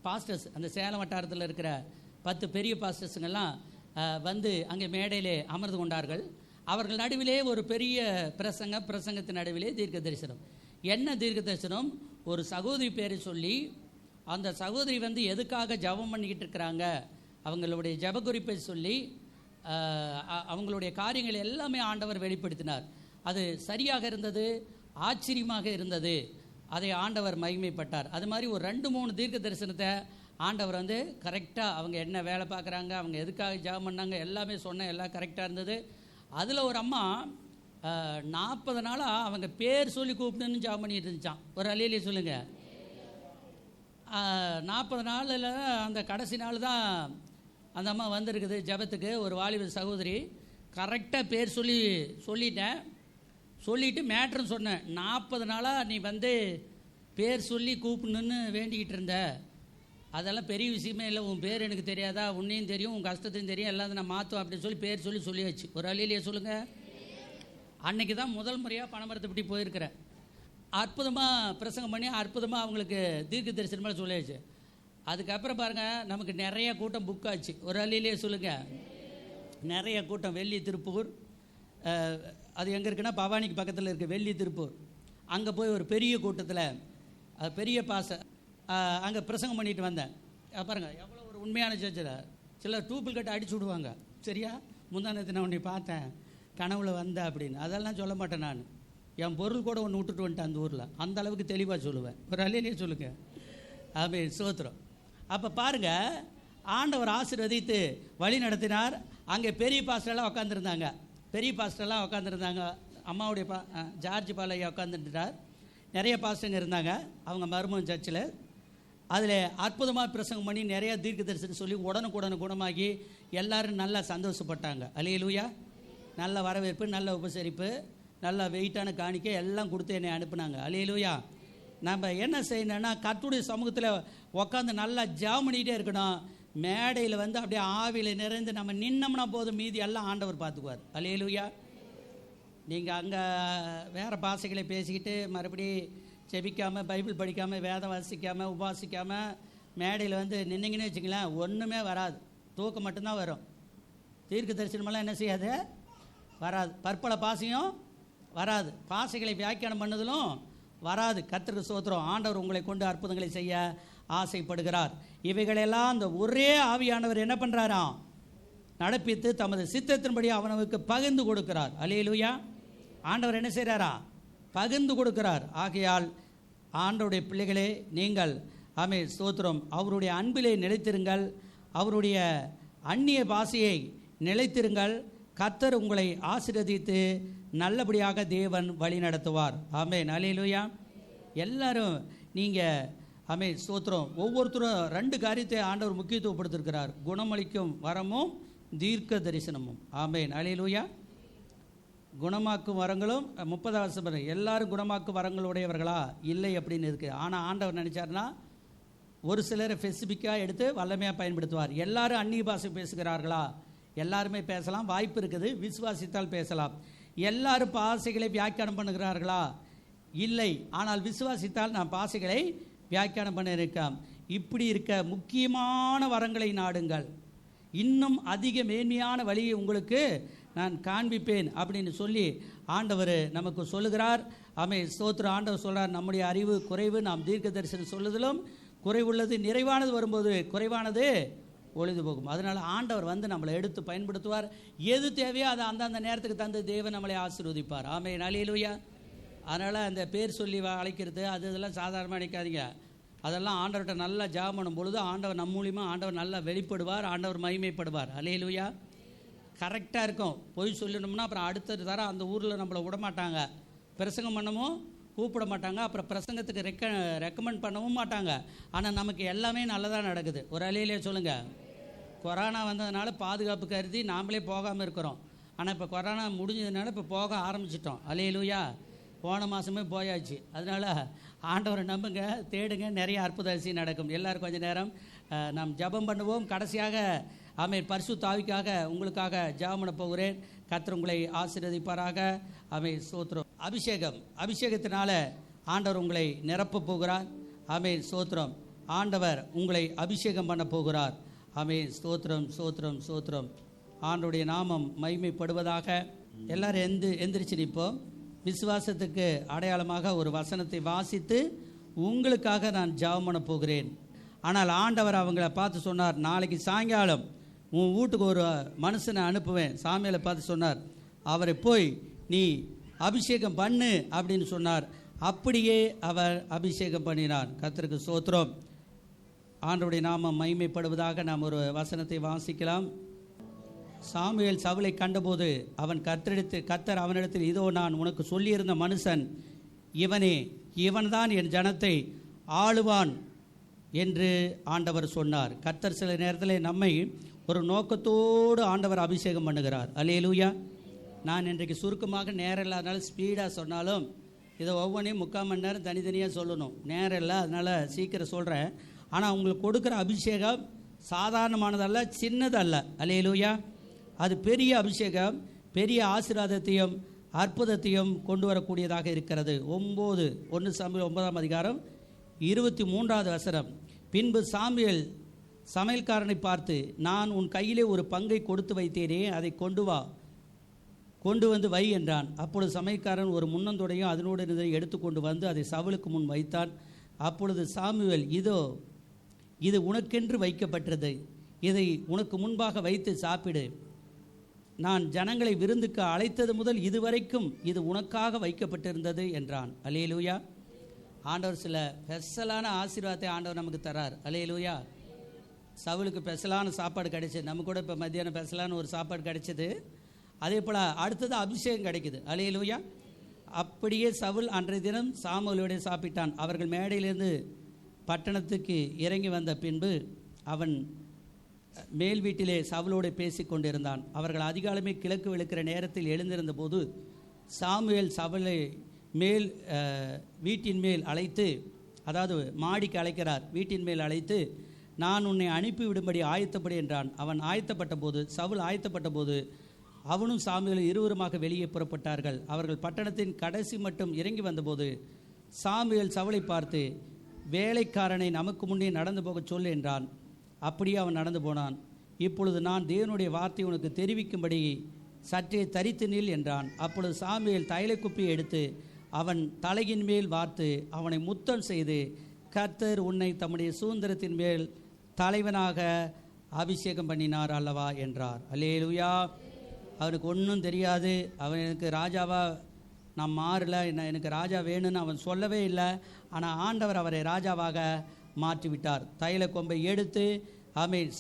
பாஸ்டர்ஸ், அந்த சேலம் வட்டாரத்தில் இருக்கிற 10 பெரிய பாஸ்டர்ஸுங்கெல்லாம் வந்து அங்கே மேடையிலே அமர்ந்து கொண்டார்கள். அவர்கள் நடுவிலே ஒரு பெரிய பிரசங்கத்தின் நடுவிலே தீர்க்க தரிசனம். என்ன தீர்க்க தரிசனம், ஒரு சகோதரி பேரை சொல்லி, அந்த சகோதரி வந்து எதுக்காக ஜபம் பண்ணிக்கிட்டு இருக்கிறாங்க, அவங்களுடைய ஜப குறிப்பை சொல்லி அவங்களுடைய காரியங்கள் எல்லாமே ஆண்டவர் வெளிப்படுத்தினார். அது சரியாக இருந்தது, ஆச்சரியமாக இருந்தது. அதை ஆண்டவர் மகிமைப்பட்டார். அது மாதிரி ஒரு 2-3 தீர்க்க தரிசனத்தை ஆண்டவர் வந்து கரெக்டாக, அவங்க என்ன வேலை பார்க்குறாங்க, அவங்க எதுக்காக ஜெபம் பண்ணாங்க, எல்லாமே சொன்ன எல்லாம் கரெக்டாக இருந்தது. அதில் ஒரு அம்மா 40 நாளாக அவங்க பேர் சொல்லி கூப்பிட்டுன்னு ஜெபம் பண்ணிட்டு இருந்துச்சான். ஒரு அல்லேலூயா சொல்லுங்கள். 40 நாளில் அந்த கடைசி நாள் தான் அந்த அம்மா வந்திருக்குது ஜெபத்துக்கு. ஒரு வாலிப சகோதரி கரெக்டாக பேர் சொல்லிட்டு மேட்ருன்னு சொன்னேன். 40 நாளாக நீ வந்து பேர் சொல்லி கூப்பிடணுன்னு வேண்டிக்கிட்டு இருந்த, அதெல்லாம் பெரிய விஷயமே இல்லை, உன் பேர் எனக்கு தெரியாதா, உன்னையும் தெரியும், உன் கஷ்டத்தையும் தெரியும், எல்லாத்தையும் நான் மாற்றுவோம் அப்படின்னு சொல்லி பேர் சொல்லியாச்சு. ஒரு அல்லேலூயா சொல்லுங்கள். அன்றைக்கி தான் முதல் முறையாக பனமரத்துப்பட்டி போயிருக்கிறேன். அற்புதமாக பிரசங்கம் பண்ணி அற்புதமாக அவங்களுக்கு தீர்க்க தரிசனமாக சொல்லியாச்சு. அதுக்கப்புறம் பாருங்கள், நமக்கு நிறைய கூட்டம் புக் ஆச்சு. ஒரு அல்லேலூயா சொல்லுங்கள். நிறைய கூட்டம். வெள்ளி திருப்பூர், அது எங்கே இருக்குன்னா பவானிக்கு பக்கத்தில் இருக்குது வெள்ளி திருப்பூர். அங்கே போய் ஒரு பெரிய கூட்டத்தில் பெரிய அங்கே பிரசங்கம் பண்ணிட்டு வந்தேன். பாருங்கள் எவ்வளோ ஒரு உண்மையான சர்ச்சில். சிலர் டூப்பில் கட்டு அடிச்சு விடுவாங்க. சரியா, முந்தானத்து நான் உன்னை பார்த்தேன் கனவுல வந்தேன் அப்படின்னு. அதெல்லாம் சொல்ல மாட்டேன் நான். என் பொருள் கூட ஒன்று விட்டுட்டு வந்துட்டேன் அந்த ஊரில். அந்த அளவுக்கு தெளிவாக சொல்லுவேன். ஒரு அல்லேலூயா சொல்லுங்கள். ஆமே, ஸ்தோத்திரம். அப்போ பாருங்கள், ஆண்டவர் ஆசீர்வதித்து வழி நடத்தினார். அங்கே பெரிய பாஸ்டரெல்லாம் உட்காந்துருந்தாங்க. அம்மாவுடைய ஜார்ஜ் பாலையா உட்காந்துட்டார். நிறைய பாஸ்டருங்க இருந்தாங்க அவங்க மருமகன் சர்ச்சில். அதில் அற்புதமாக பிரசங்கம் பண்ணி நிறைய தீர்க்க தரிசனம் சொல்லி உடனுக்குடனே குணமாகி எல்லாரும் நல்லா சந்தோஷப்பட்டாங்க. அல்லேலூயா. நல்ல வரவேற்பு, நல்ல உபசரிப்பு, நல்லா வெயிட்டான காணிக்கை எல்லாம் கொடுத்து என்னை அனுப்புனாங்க. அல்லேலூயா. நம்ம என்ன செய்யணும்னா கர்த்தருடைய சமூகத்தில் உட்காந்து நல்லா ஜெபம் பண்ணிகிட்டே இருக்கணும். மேடையில் வந்து அப்படியே ஆவியில் நிறைந்து நம்ம நின்னோம்னா போதும், மீதி எல்லாம் ஆண்டவர் பார்த்துக்குவார். அல்லேலூயா. நீங்கள் அங்கே வேறு பாஷைகளை பேசிக்கிட்டு மறுபடி செபிக்காமல், பைபிள் படிக்காமல், வேதம் வாசிக்காமல், உபாசிக்காமல் மேடையில் வந்து நின்னீங்கன்னு வச்சுங்களேன், ஒன்றுமே வராது. தூக்கம் மட்டும்தான் வரும். தீர்க்க தரிசனமெல்லாம் என்ன செய்யாது, வராது. பற்பல பாசையும் வராது. பாசைகளை வியாக்கியானம் பண்ணதிலும் வராது. கர்த்தருக்கு ஸ்தோத்திரம். ஆண்டவர் உங்களை கொண்டு அற்புதங்களை செய்ய ஆசைப்படுகிறார். இவைகளெல்லாம் அந்த ஒரே ஆவியானவர் என்ன பண்ணுறாராம், நடப்பித்து தமது சித்தத்தின்படி அவனுக்கு பகிர்ந்து கொடுக்கிறார். அல்லேலூயா. ஆண்டவர் என்ன செய்கிறாரா, பகிர்ந்து கொடுக்கிறார். ஆகையால் ஆண்டவருடைய பிள்ளைகளே, நீங்கள் ஸ்தோத்திரம், அவருடைய அன்பிலே நிலைத்திருங்கள், அவருடைய அந்நிய பாஷையை நிலைத்திருங்கள். கர்த்தர் உங்களை ஆசீர்வதித்து நல்லபடியாக தேவன் வழி நடத்துவார். ஆமென். அல்லேலூயா. எல்லாரும் நீங்கள் ஸ்தோத்திரம், ஒவ்வொருத்தரும் 2 காரியத்தை ஆண்டவர் முக்கியத்துவப்படுத்திருக்கிறார். குணமளிக்கும் வரமும் தீர்க்க தரிசனமும். ஆமென். அல்லேலூயா. குணமாக்கும் வரங்களும் 30 வருஷம் எல்லாரும் குணமாக்கும் வரங்களுடையவர்களா இல்லை அப்படின்னு இருக்குது. ஆனால் ஆண்டவர் நினைச்சார்னா ஒரு சிலரை ஸ்பெசிஃபிக்காக எடுத்து வல்லமையாக பயன்படுத்துவார். எல்லாரும் அந்நிய பாஷை பேசுகிறார்களா, எல்லாருமே பேசலாம், வாய்ப்பு இருக்குது, விசுவாசித்தால் பேசலாம். எல்லாரும் பாஷைகளை வியாக்கியானம் பண்ணுகிறார்களா, இல்லை, ஆனால் விசுவாசித்தால் நான் பாஷைகளை வியாக்கியானம் பண்ண இருக்கேன். இப்படி இருக்க முக்கியமான வரங்களை நாடுங்கள், இன்னும் அதிக மேன்மையான வழியை உங்களுக்கு நான் காண்பிப்பேன் அப்படின்னு சொல்லி ஆண்டவர் நமக்கு சொல்லுகிறார். ஸ்தோத்திரம். ஆண்டவர் சொல்கிறார், நம்முடைய அறிவு குறைவு, நாம் தீர்க்க தரிசனம் சொல்லுதலும் குறைவுள்ளது, நிறைவானது வரும்போது குறைவானது ஒளிந்து போகும். அதனால் ஆண்டவர் வந்து நம்மளை எடுத்து பயன்படுத்துவார். எது தேவையோ அதை அந்தந்த நேரத்துக்கு தந்து தேவன் நம்மளை ஆசீர்வதிப்பார். ஆமென். அல்லேலூயா. அதனால் அந்த பேர் சொல்லி அழைக்கிறது இதெல்லாம் சாதாரணமாக நினைக்காதீங்க. அதெல்லாம் ஆண்டவர்கிட்ட நல்லா ஜெபம் பண்ணும் பொழுது ஆண்டவர் நம்ம மூலியமாக ஆண்டவர் நல்லா வெளிப்படுவார், ஆண்டவர் மகிமைப்படுவார். அல்லேலூயா. கரெக்டாக இருக்கும். பொய் சொல்லணும்னா அப்புறம் அடுத்த தர அந்த ஊரில் நம்மளை விடமாட்டாங்க, பிரசங்கம் பண்ணவும் கூப்பிட மாட்டாங்க, அப்புறம் பிரசங்கத்துக்கு ரெக்கமெண்ட் பண்ணவும் மாட்டாங்க. ஆனால் நமக்கு எல்லாமே நல்லதாக நடக்குது. ஒரு அலையிலே சொல்லுங்கள். கொரோனா வந்ததுனால பாதுகாப்பு கருதி நாமளே போகாமல் இருக்கிறோம். ஆனால் இப்போ கொரோனா முடிஞ்சதுனால இப்போ போக ஆரம்பிச்சிட்டோம். அல்லேலூயா. போன மாதமே போயாச்சு. அதனால் ஆண்டவரை நம்புங்க, தேடுங்க, நிறைய அற்புத அதிசயம் நடக்கும். எல்லோரும் கொஞ்சம் நேரம் நாம் ஜெபம் பண்ணுவோம். கடைசியாக பரிசுத்த ஆவிக்காக உங்களுக்காக ஜெபம் பண்ண போகிறேன். கர்த்தர் உங்களை ஆசீர்வதிப்பாராக. ஸ்தோத்திரம். அபிஷேகத்தினால ஆண்டவர் உங்களை நிரப்ப போகிறார். ஸ்தோத்திரம். ஆண்டவர் உங்களை அபிஷேகம் பண்ண போகிறார். ஸ்தோத்திரம், ஸ்தோத்திரம், ஸ்தோத்திரம். ஆண்டவருடைய நாமம் மகிமைப்படுவதாக. எல்லாரும் எந்திரிச்சு நிற்போம். விசுவாசத்துக்கு அடையாளமாக ஒரு வசனத்தை வாசித்து உங்களுக்காக நான் ஜெபம் பண்ண போகிறேன். ஆனால் ஆண்டவர் அவங்கள பார்த்து சொன்னார், நாளைக்கு சாயங்காலம் உன் வீட்டுக்கு ஒரு மனுஷனை அனுப்புவேன். சாமியாரை பார்த்து சொன்னார், அவரை போய் நீ அபிஷேகம் பண்ணு அப்படின்னு சொன்னார். அப்படியே அவர் அபிஷேகம் பண்ணினார். கர்த்தருக்கு ஸ்தோத்திரம். ஆண்டவருடைய நாமம் மகிமைப்படுவதாக. நாம் ஒரு வசனத்தை வாசிக்கலாம். சாமுவேல் சவுலை கண்டபோது கர்த்தர் அவனிடத்தில், இதோ நான் உனக்கு சொல்லியிருந்த மனுஷன் இவனே, இவன்தான் என் ஜனத்தை ஆளுவான் என்று ஆண்டவர் சொன்னார். கர்த்தர் சில நேரத்தில் நம்மை ஒரு நோக்கத்தோடு ஆண்டவர் அபிஷேகம் பண்ணுகிறார். அல்லேலூயா. நான் இன்றைக்கு சுருக்கமாக நேரம் இல்லாதனால ஸ்பீடாக சொன்னாலும் இதை ஒவ்வொன்றையும் 3/4 மணி நேரம் தனித்தனியாக சொல்லணும். நேரம் இல்லை, அதனால் சீக்கிரம் சொல்கிறேன். ஆனால் உங்களுக்கு கொடுக்குற அபிஷேகம் சாதாரணமானதல்ல, சின்னதல்ல. அல்லேலூயா. அது பெரிய அபிஷேகம், பெரிய ஆசீர்வாதத்தையும் அற்புதத்தையும் கொண்டு வரக்கூடியதாக இருக்கிறது. 1 சாமுவேல் 9ஆம் அதிகாரம் 23வது வசனம். பின்பு சாமுவேல் சமையல்காரனை பார்த்து, நான் உன் கையிலே ஒரு பங்கை கொடுத்து வைத்தேனே, அதை கொண்டு வந்து வை என்றான். அப்பொழுது சமையல்காரன் ஒரு முன்னந்தொடையும் அதனோடு இருந்ததை எடுத்து கொண்டு வந்து அதை சவுலுக்கு முன் வைத்தான். அப்பொழுது சாமுவேல், இதோ இது உனக்கென்று வைக்கப்பட்டது, இதை உனக்கு முன்பாக வைத்து சாப்பிடு. நான் ஜனங்களை விருந்துக்கு அழைத்தது முதல் இதுவரைக்கும் இது உனக்காக வைக்கப்பட்டிருந்தது என்றான். அல்லேலூயா. ஆண்டவர் சில ஸ்பெஷலான ஆசீர்வாதத்தை ஆண்டவர் நமக்கு தரார். அல்லேலூயா. சவுலுக்கு ஸ்பெஷலான சாப்பாடு கிடைச்சது, நம்ம கூட இப்போ மத்தியானம் ஸ்பெஷலான ஒரு சாப்பாடு கிடைச்சது. அதே போல் அடுத்தது அபிஷேகம் கிடைக்குது. அல்லேலூயா. அப்படியே சவுல் அன்றைய தினம் சாமுவேலோடு சாப்பிட்டான். அவர்கள் மேடையிலிருந்து பட்டணத்துக்கு இறங்கி வந்த பின்பு அவன் மேல் வீட்டிலே சவுலோடு பேசி கொண்டிருந்தான். அவர்கள் அதிகாலமே கிழக்கு வெளுக்கிற நேரத்தில் எழுந்திருந்த போது சாமுவேல் சவுலை மேல் வீட்டின் மேல் அழைத்து, அதாவது மாடிக்கு அழைக்கிறார், வீட்டின் மேல் அழைத்து, நான் உன்னை அனுப்பிவிடும்படி ஆயத்தப்படு என்றான். அவன் ஆயத்தப்பட்ட போது, சவுல் ஆயத்தப்பட்ட போது அவனும் சாமுவேலும் இருவருமாக வெளியே புறப்பட்டார்கள். அவர்கள் பட்டணத்தின் கடைசி மட்டும் இறங்கி வந்தபோது சாமுவேல் சவுலை பார்த்து, வேலைக்காரனை நமக்கு முன்னே நடந்து போக சொல் என்றான். அப்படியே அவன் நடந்து போனான். இப்பொழுது நான் தேவனுடைய வார்த்தை உனக்கு தெரிவிக்கும்படி சற்றே தரித்து நில் என்றான். அப்பொழுது சாமுவேல் தைலக்குப்பியை எடுத்து அவன் தலையின் மேல் வார்த்து அவனை முத்தம் செய்து, கர்த்தர் உன்னை தம்முடைய சுதந்திரத்தின் மேல் தலைவனாக அபிஷேகம் பண்ணினார் அல்லவா என்றார். அல்லேலூயா. அவனுக்கு ஒன்றும் தெரியாது. அவன் எனக்கு ராஜாவா நான் மாறல, எனக்கு ராஜா வேணும்னு அவன் சொல்லவே இல்லை. ஆனால் ஆண்டவர் அவரை ராஜாவாக மாற்றிவிட்டார். தைல கொம்பை எடுத்து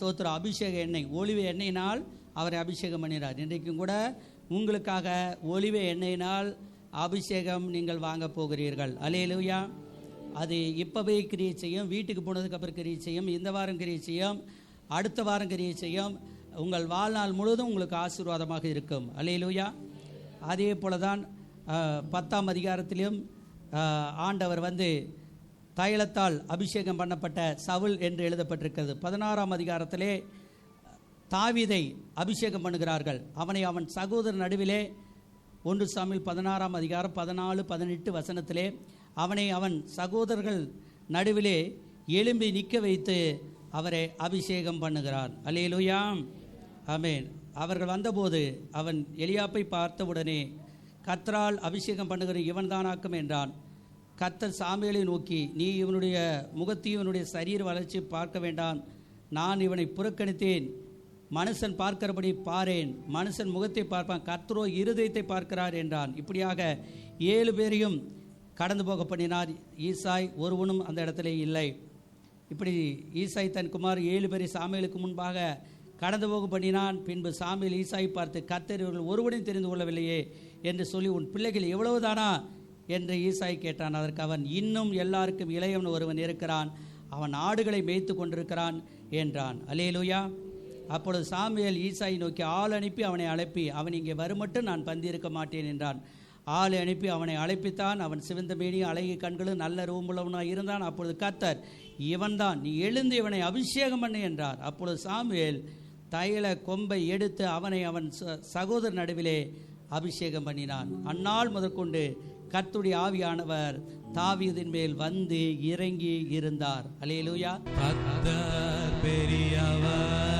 சோத்திர அபிஷேக எண்ணெய், ஒலிவ எண்ணெயினால் அவரை அபிஷேகம் பண்ணினார். இன்றைக்கும் கூட உங்களுக்காக ஒலிவ எண்ணெயினால் அபிஷேகம் நீங்கள் வாங்க போகிறீர்கள். அல்லேலூயா. அது இப்போவே கிரியை செய்யும், வீட்டுக்கு போனதுக்கு அப்புறம் கிரியை செய்யும், இந்த வாரம் கிரியை செய்யும், அடுத்த வாரம் கிரியை செய்யும். உங்கள் வாழ்நாள் முழுவதும் உங்களுக்கு ஆசீர்வாதமாக இருக்கும். அல்லேலூயா. அதே போல தான் 10ஆம் அதிகாரத்திலும் ஆண்டவர் தைலத்தால் அபிஷேகம் பண்ணப்பட்ட சவுல் என்று எழுதப்பட்டிருக்கிறது. 16ஆம் அதிகாரத்திலே தாவீதை அபிஷேகம் பண்ணுகிறார்கள். அவனை அவன் சகோதரர் நடுவிலே 1 சாமுவேல் 16ஆம் அதிகாரம் 14, 18 வசனத்திலே அவனை அவன் சகோதரர்கள் நடுவிலே எழும்பி நிற்க வைத்து அவரை அபிஷேகம் பண்ணுகிறான். அல்லேலூயா. ஆமென். அவர்கள் வந்தபோது அவன் எலியாப்பை பார்த்தவுடனே, கர்த்தரால் அபிஷேகம் பண்ணுகிற இவன் தானாக்கும் என்றான். கர்த்தர் சாமுவேலை நோக்கி, நீ இவனுடைய முகத்தையும் இவனுடைய சரீர வளர்ச்சி பார்க்க வேண்டாம், நான் இவனை புறக்கணித்தேன். மனுஷன் பார்க்கிறபடி பாரேன், மனுஷன் முகத்தை பார்ப்பான், கர்த்தரோ இருதயத்தை பார்க்கிறார் என்றான். இப்படியாக 7 பேரையும் கடந்து போக பண்ணினார். ஈசாய் ஒருவனும் அந்த இடத்துல இல்லை. இப்படி ஈசாய் தன் குமார் 7 பேரை சாமுவேலுக்கு முன்பாக கடந்து போக பண்ணினான். பின்பு சாமுவேல் ஈசாயை பார்த்து, கர்த்தர் இவர்கள் ஒருவனையும் தெரிந்து கொள்ளவில்லையே என்று சொல்லி, உன் பிள்ளைகள் எவ்வளவுதானா என்று ஈசாய் கேட்டான். அதற்கு அவன், இன்னும் எல்லாருக்கும் இளையவன் ஒருவன் இருக்கிறான், அவன் ஆடுகளை மேய்த்து கொண்டிருக்கிறான் என்றான். அல்லேலூயா. அப்பொழுது சாமுவேல் ஈசாயை நோக்கி, ஆள் அனுப்பி அவனை அழைப்பி, அவன் இங்கே வருமட்டும் நான் பந்தியிருக்க மாட்டேன் என்றான். ஆளை அனுப்பி அவனை அழைப்பித்தான். அவன் சிவந்த மேனியும் அழகிய கண்களும் நல்ல ரூபுள்ளவனாக இருந்தான். அப்பொழுது கர்த்தர், இவன்தான், நீ எழுந்து இவனை அபிஷேகம் பண்ணு என்றார். அப்பொழுது சாமுவேல் தைல கொம்பை எடுத்து அவனை அவன் சகோதரர் நடுவிலே அபிஷேகம் பண்ணினான். அந்நாள் முதற்கொண்டு கர்த்தருடைய ஆவியானவர் தாவீதின் மேல் இறங்கி இருந்தார். அல்லேலூயா. கர்த்தர் பெரியவர்,